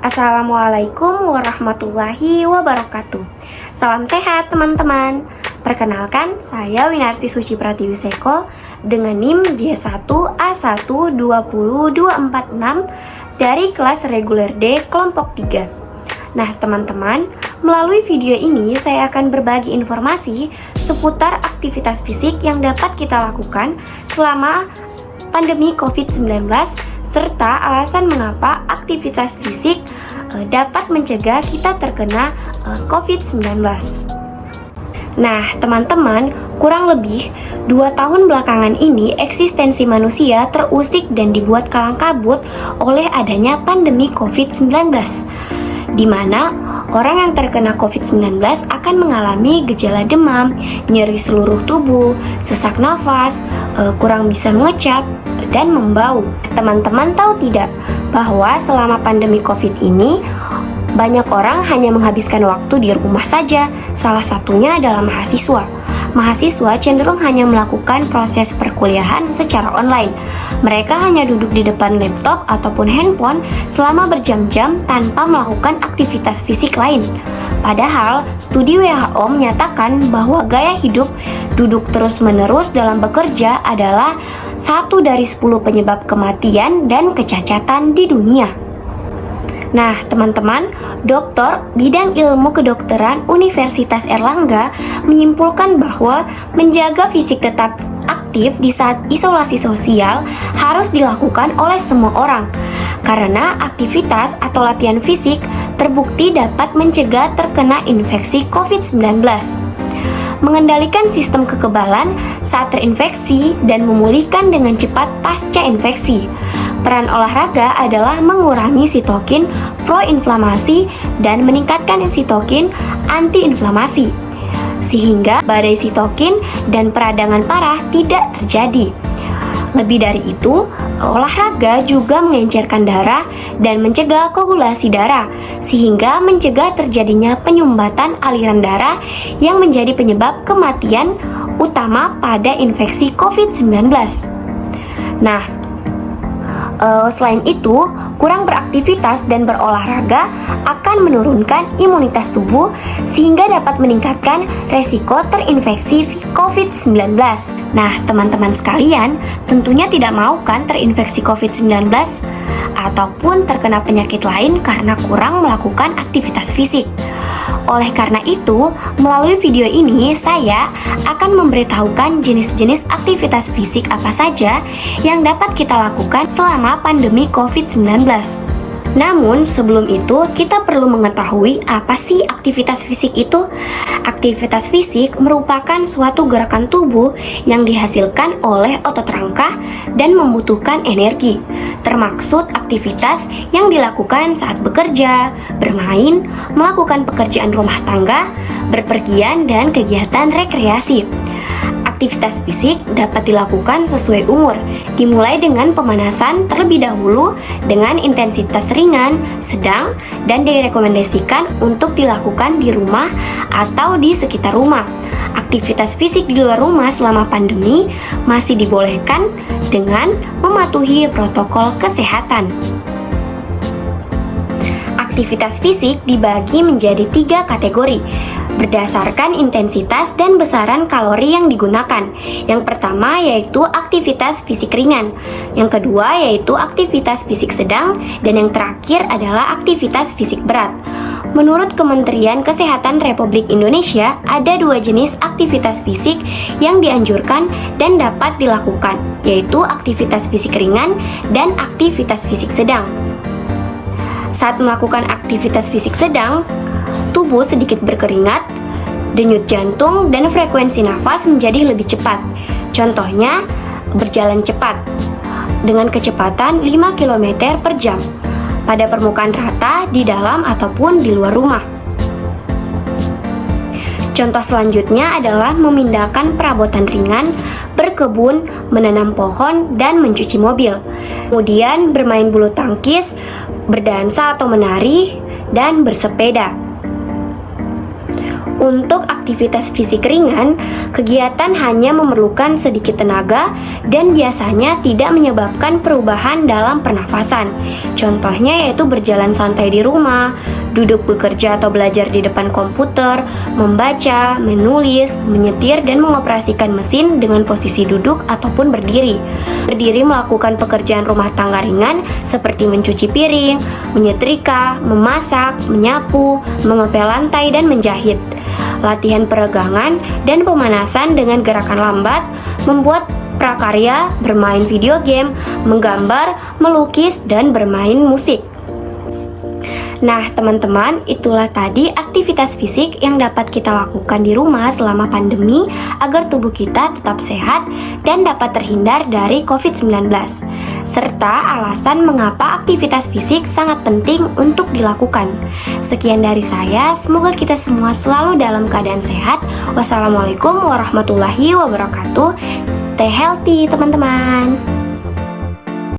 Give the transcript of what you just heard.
Assalamualaikum warahmatullahi wabarakatuh. Salam sehat teman-teman. Perkenalkan, saya Winarsi Suci Pratiwiseko dengan NIM J1A120246 dari kelas reguler D kelompok 3. Nah teman-teman, melalui video ini saya akan berbagi informasi seputar aktivitas fisik yang dapat kita lakukan selama pandemi COVID-19 serta alasan mengapa aktivitas fisik dapat mencegah kita terkena COVID-19. Nah, teman-teman, kurang lebih 2 tahun belakangan ini eksistensi manusia terusik dan dibuat kalang kabut oleh adanya pandemi COVID-19, di mana orang yang terkena COVID-19 akan mengalami gejala demam, nyeri seluruh tubuh, sesak nafas, kurang bisa mengecap, dan membau. Teman-teman tahu tidak bahwa selama pandemi COVID ini banyak orang hanya menghabiskan waktu di rumah saja, salah satunya adalah mahasiswa. Mahasiswa cenderung hanya melakukan proses perkuliahan secara online. Mereka hanya duduk di depan laptop ataupun handphone selama berjam-jam tanpa melakukan aktivitas fisik lain. Padahal, studi WHO menyatakan bahwa gaya hidup duduk terus-menerus dalam bekerja adalah 1 dari 10 penyebab kematian dan kecacatan di dunia. Nah, teman-teman, doktor bidang ilmu kedokteran Universitas Erlangga menyimpulkan bahwa menjaga fisik tetap aktif di saat isolasi sosial harus dilakukan oleh semua orang, karena aktivitas atau latihan fisik terbukti dapat mencegah terkena infeksi COVID-19, mengendalikan sistem kekebalan saat terinfeksi, dan memulihkan dengan cepat pasca infeksi. Peran olahraga adalah mengurangi sitokin proinflamasi dan meningkatkan sitokin antiinflamasi, sehingga badai sitokin dan peradangan parah tidak terjadi. Lebih dari itu, olahraga juga mengencerkan darah dan mencegah koagulasi darah, sehingga mencegah terjadinya penyumbatan aliran darah yang menjadi penyebab kematian utama pada infeksi COVID-19. Nah, selain itu, kurang beraktivitas dan berolahraga akan menurunkan imunitas tubuh sehingga dapat meningkatkan resiko terinfeksi COVID-19. Nah, teman-teman sekalian, tentunya tidak mau kan terinfeksi COVID-19 ataupun terkena penyakit lain karena kurang melakukan aktivitas fisik. Oleh karena itu, melalui video ini saya akan memberitahukan jenis-jenis aktivitas fisik apa saja yang dapat kita lakukan selama pandemi COVID-19. Namun, sebelum itu kita perlu mengetahui apa sih aktivitas fisik itu? Aktivitas fisik merupakan suatu gerakan tubuh yang dihasilkan oleh otot rangka dan membutuhkan energi, termaksud aktivitas yang dilakukan saat bekerja, bermain, melakukan pekerjaan rumah tangga, berpergian, dan kegiatan rekreasi. Aktivitas fisik dapat dilakukan sesuai umur, dimulai dengan pemanasan terlebih dahulu dengan intensitas ringan, sedang, dan direkomendasikan untuk dilakukan di rumah atau di sekitar rumah. Aktivitas fisik di luar rumah selama pandemi masih dibolehkan dengan mematuhi protokol kesehatan. Aktivitas fisik dibagi menjadi 3 kategori berdasarkan intensitas dan besaran kalori yang digunakan. Yang pertama yaitu aktivitas fisik ringan, yang kedua yaitu aktivitas fisik sedang, dan yang terakhir adalah aktivitas fisik berat. Menurut Kementerian Kesehatan Republik Indonesia, ada 2 jenis aktivitas fisik yang dianjurkan dan dapat dilakukan, yaitu aktivitas fisik ringan dan aktivitas fisik sedang. Saat melakukan aktivitas fisik sedang, tubuh sedikit berkeringat, denyut jantung dan frekuensi nafas menjadi lebih cepat. Contohnya, berjalan cepat dengan kecepatan 5 km per jam pada permukaan rata di dalam ataupun di luar rumah. Contoh selanjutnya adalah memindahkan perabotan ringan, berkebun, menanam pohon, dan mencuci mobil. Kemudian bermain bulu tangkis, berdansa atau menari, dan bersepeda. Untuk aktivitas fisik ringan, kegiatan hanya memerlukan sedikit tenaga dan biasanya tidak menyebabkan perubahan dalam pernafasan. Contohnya yaitu berjalan santai di rumah, duduk bekerja atau belajar di depan komputer, membaca, menulis, menyetir, dan mengoperasikan mesin dengan posisi duduk ataupun berdiri. Berdiri melakukan pekerjaan rumah tangga ringan seperti mencuci piring, menyetrika, memasak, menyapu, mengepel lantai, dan menjahit. Latihan peregangan dan pemanasan dengan gerakan lambat, membuat prakarya, bermain video game, menggambar, melukis, dan bermain musik. Nah, teman-teman, itulah tadi aktivitas fisik yang dapat kita lakukan di rumah selama pandemi agar tubuh kita tetap sehat dan dapat terhindar dari COVID-19. Serta alasan mengapa aktivitas fisik sangat penting untuk dilakukan. Sekian dari saya, semoga kita semua selalu dalam keadaan sehat. Wassalamualaikum warahmatullahi wabarakatuh. Stay healthy, teman-teman.